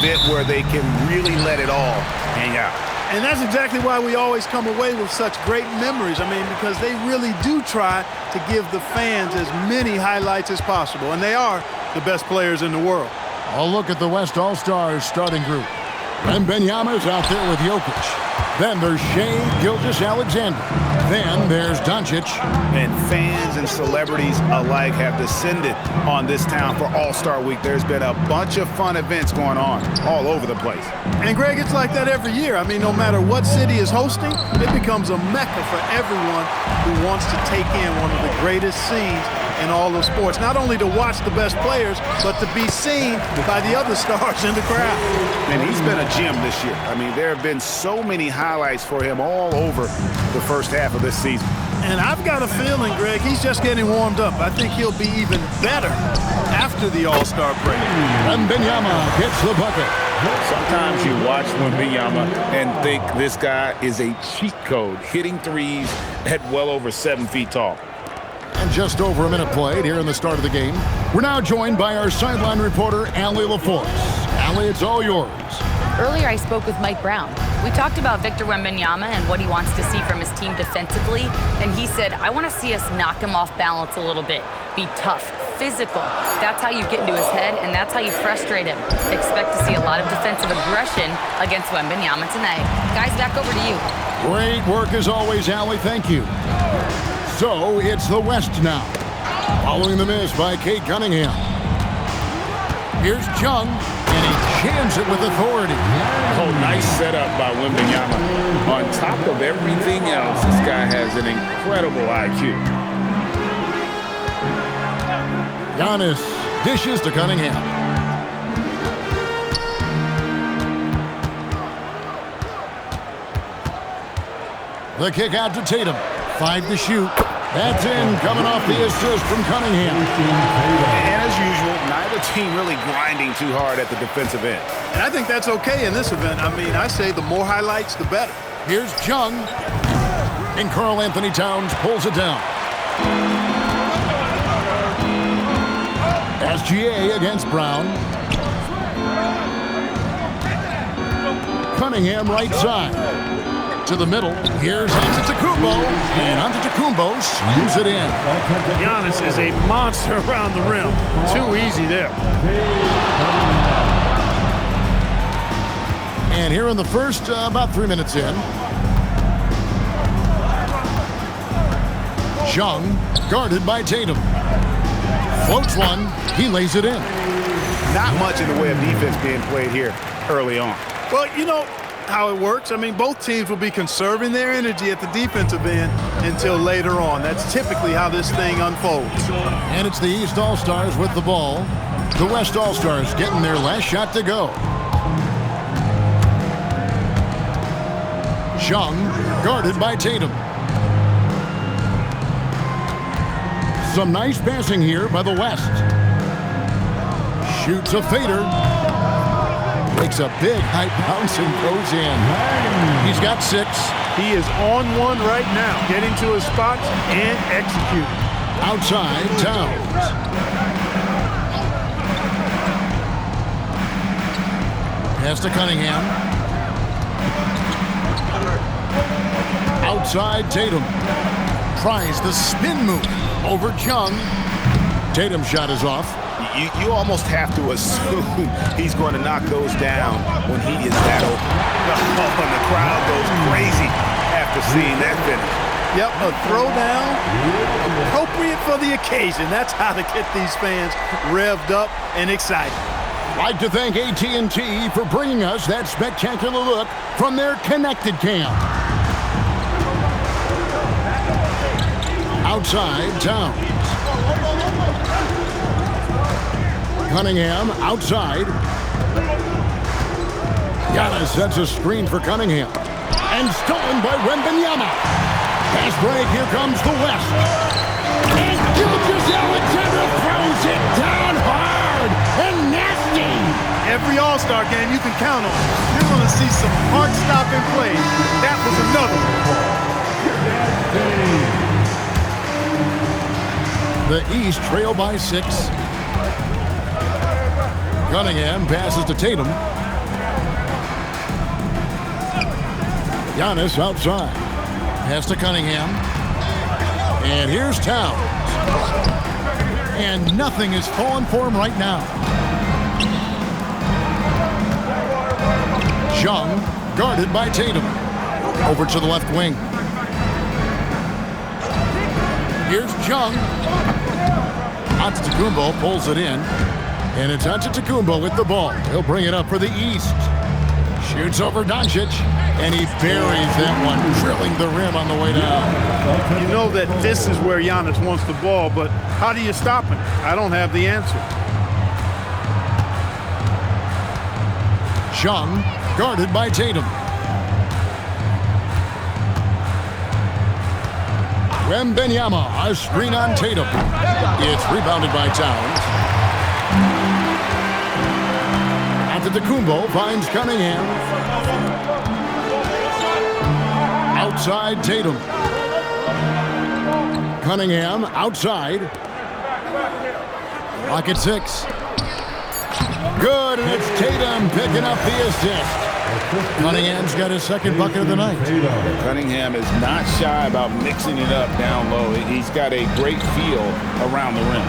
bit where they can really let it all hang out. And that's exactly why we always come away with such great memories. I mean, because they really do try to give the fans as many highlights as possible. And they are the best players in the world. A look at the West All-Stars starting group. Wembanyama's out there with Jokic. Then there's Shai Gilgeous-Alexander. Then there's Doncic. And fans and celebrities alike have descended on this town for All-Star Week. There's been a bunch of fun events going on all over the place. And, Greg, it's like that every year. I mean, no matter what city is hosting, it becomes a mecca for everyone who wants to take in one of the greatest scenes in all of sports. Not only to watch the best players, but to be seen by the other stars in the crowd. And he's been a gem this year. I mean, there have been so many highlights for him all over the first half of this season. And I've got a feeling, Greg, he's just getting warmed up. I think he'll be even better after the All-Star break. Wembanyama gets the bucket. Sometimes you watch Wembanyama and think this guy is a cheat code, hitting threes at well over 7 feet tall. And just over a minute played here in the start of the game. We're now joined by our sideline reporter, Allie LaForce. Allie, it's all yours. Earlier, I spoke with Mike Brown. We talked about Victor Wembanyama and what he wants to see from his team defensively. And he said, I want to see us knock him off balance a little bit. Be tough, physical. That's how you get into his head, and that's how you frustrate him. Expect to see a lot of defensive aggression against Wembanyama tonight. Guys, back over to you. Great work as always, Allie. Thank you. So it's the West now. Following the miss by Cade Cunningham. Here's Chung, and he jams it with authority. Oh, nice setup by Wembanyama. On top of everything else, this guy has an incredible IQ. Giannis dishes to Cunningham. The kick out to Tatum. 5 to shoot. That's in, coming off the assist from Cunningham. And as usual, neither team really grinding too hard at the defensive end. And I think that's okay in this event. I mean, I say the more highlights, the better. Here's Chung. And Karl Anthony Towns pulls it down. SGA against Brown. Cunningham right side. To the middle. Here's Antetokounmpo. And Antetokounmpo slams it in. Giannis is a monster around the rim. Too easy there. And here in the first, about 3 minutes in. Chung guarded by Tatum. Floats one. He lays it in. Not much in the way of defense being played here early on. Well, you know how it works. I mean, both teams will be conserving their energy at the defensive end until later on. That's typically how this thing unfolds. And it's the East All-Stars with the ball. The West All-Stars getting their last shot to go. Chung guarded by Tatum. Some nice passing here by the West. Shoots a fader. Makes a big high bounce and goes in. He's got 6. He is on one right now, getting to his spots and executing. Outside, Towns. Pass to Cunningham. Outside, Tatum. Tries the spin move over Chung. Tatum's shot is off. You almost have to assume he's going to knock those down when he is that open. Oh, and the crowd goes crazy after seeing that finish. Yep, a throwdown, appropriate for the occasion. That's how to get these fans revved up and excited. Like to thank AT&T for bringing us that spectacular look from their Connected Cam. Outside, Towns. Cunningham outside. Giannis sets a screen for Cunningham. And stolen by Wembanyama. Pass break, here comes the West. And Gilgeous-Alexander throws it down hard and nasty. Every All-Star game you can count on. You're going to see some heart-stopping plays. That was another one. The East trail by 6. Cunningham passes to Tatum. Giannis outside. Pass to Cunningham. And here's Towns. And nothing is falling for him right now. Jung guarded by Tatum. Over to the left wing. Here's Jung. Antetokounmpo pulls it in. And it's Antetokounmpo with the ball. He'll bring it up for the East. Shoots over Doncic. And he buries that one, drilling the rim on the way down. You know that this is where Giannis wants the ball, but how do you stop him? I don't have the answer. Jung guarded by Tatum. Wembanyama, a screen on Tatum. It's rebounded by Towns. Antetokounmpo finds Cunningham. Outside Tatum. Cunningham outside. Clock at 6. Good, and it's Tatum picking up the assist. Cunningham's got his second bucket of the night. Cunningham is not shy about mixing it up down low. He's got a great feel around the rim.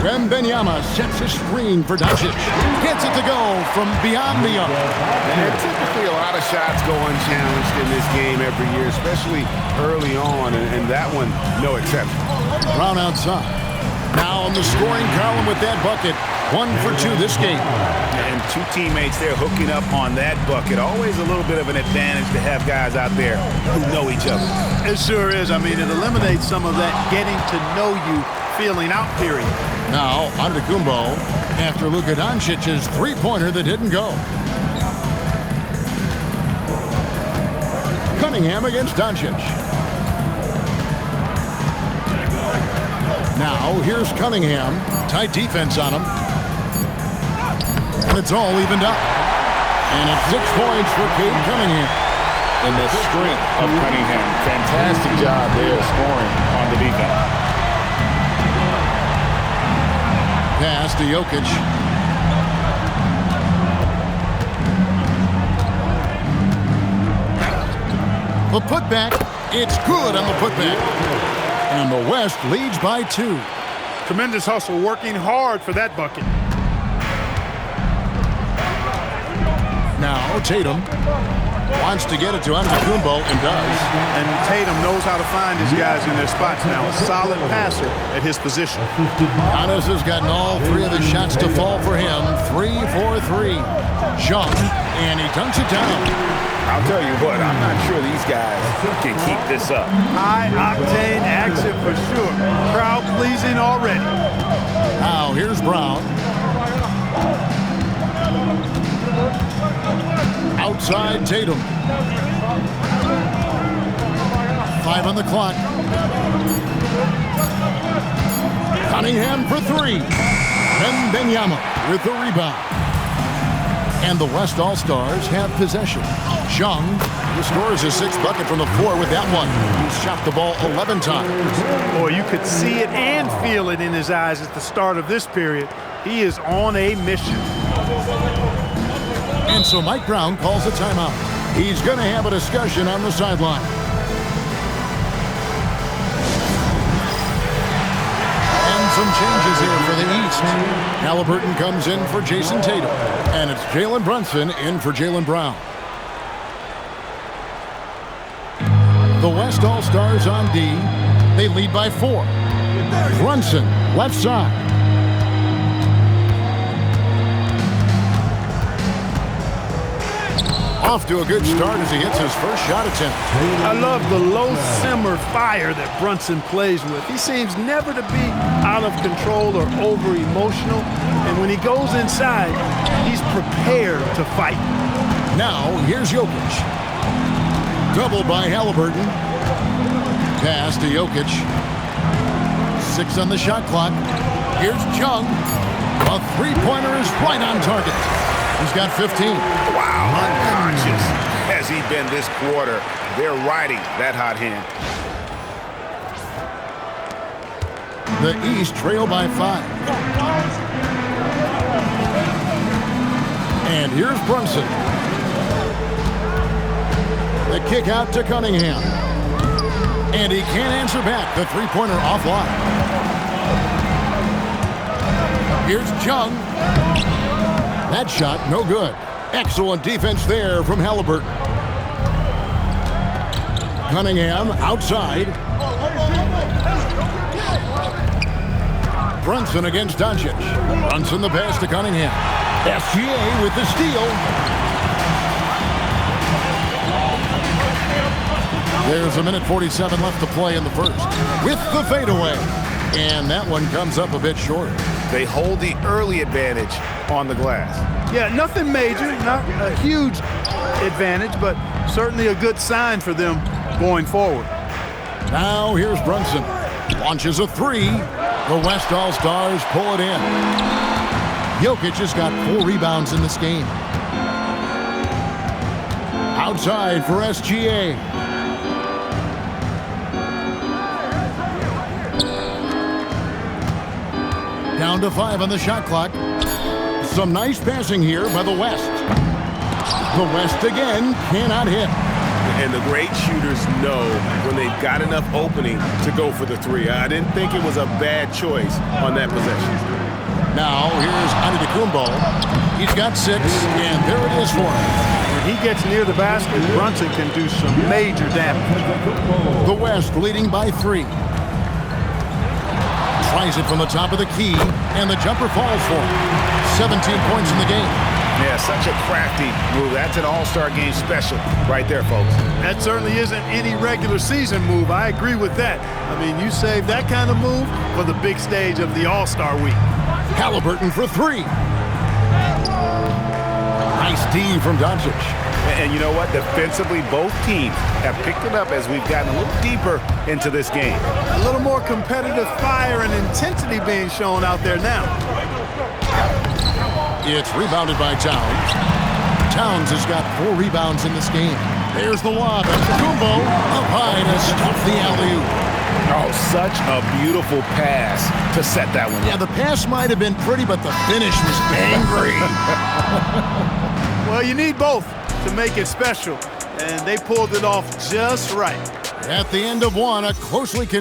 Wembanyama sets a screen for Doncic. Gets it to go from beyond the arc. And typically a lot of shots go unchallenged in this game every year, especially early on, and that one, no exception. Brown outside. Now on the scoring column with that bucket. 1 for 2 this game. And two teammates there hooking up on that bucket. Always a little bit of an advantage to have guys out there who know each other. It sure is. I mean, it eliminates some of that getting to know you feeling out period. Now, Antetokounmpo after Luka Doncic's three-pointer that didn't go. Cunningham against Doncic. Now, here's Cunningham. Tight defense on him. And it's all evened up. And it's 6 points for Cade Cunningham. And the strength of Cunningham. Fantastic job there scoring on the defense. Pass to Jokic. The putback. It's good on the putback. And the West leads by 2. Tremendous hustle, working hard for that bucket. Now Tatum wants to get it to Antetokounmpo and does. And Tatum knows how to find his guys in their spots now. A solid passer at his position. Giannis has gotten all 3 of the shots to fall for him. 3 for 3. Jung, and he dunks it down. I'll tell you what, I'm not sure these guys can keep this up. High-octane action for sure. Crowd pleasing already. Now here's Brown. Outside Tatum. 5 on the clock. Cunningham for 3. Wembanyama with the rebound. And the West All-Stars have possession. Jung scores his 6th bucket from the floor with that one. He's shot the ball 11 times. Boy, you could see it and feel it in his eyes at the start of this period. He is on a mission. And so Mike Brown calls a timeout. He's going to have a discussion on the sideline. And some changes here for the East. Halliburton comes in for Jason Tatum. And it's Jalen Brunson in for Jaylen Brown. The West All-Stars on D. They lead by 4. Brunson, left side. Off to a good start as he hits his first shot attempt. I love the low simmer fire that Brunson plays with. He seems never to be out of control or over emotional. And when he goes inside, he's prepared to fight. Now, here's Jokic. Doubled by Halliburton. Pass to Jokic. 6 on the shot clock. Here's Jung. A three-pointer is right on target. He's got 15. Wow, unconscious has he been this quarter. They're riding that hot hand. The East trail by 5. And here's Brunson. The kick out to Cunningham. And he can't answer back. The three-pointer offline. Here's Chung. That shot, no good. Excellent defense there from Halliburton. Cunningham outside. Brunson against Doncic. Brunson the pass to Cunningham. SGA with the steal. There's a minute 47 left to play in the first. With the fadeaway. And that one comes up a bit short. They hold the early advantage on the glass. Yeah, nothing major, not a huge advantage, but certainly a good sign for them going forward. Now here's Brunson. Launches a three. The West All-Stars pull it in. Jokic has got 4 rebounds in this game. Outside for SGA. Down to 5 on the shot clock. Some nice passing here by the West. The West again cannot hit. And the great shooters know when they've got enough opening to go for the three. I didn't think it was a bad choice on that possession. Now here's Antetokounmpo. He's got 6, and there it is for him. When he gets near the basket, Brunson can do some major damage. The West leading by 3. Tries it from the top of the key, and the jumper falls for him. 17 points in the game. Yeah, such a crafty move. That's an all-star game special right there, folks. That certainly isn't any regular season move. I agree with that. I mean, you save that kind of move for the big stage of the All-Star week. Halliburton for 3. Nice D from Doncic. And you know what? Defensively, both teams have picked it up as we've gotten a little deeper into this game. A little more competitive fire and intensity being shown out there now. It's rebounded by Towns. Towns has got 4 rebounds in this game. There's the lob. Antetokounmpo up high to stuff the alley-oop. Oh, such a beautiful pass to set that one. Yeah, the pass might have been pretty, but the finish was angry. Well, you need both to make it special, and they pulled it off just right. At the end of one, a closely contested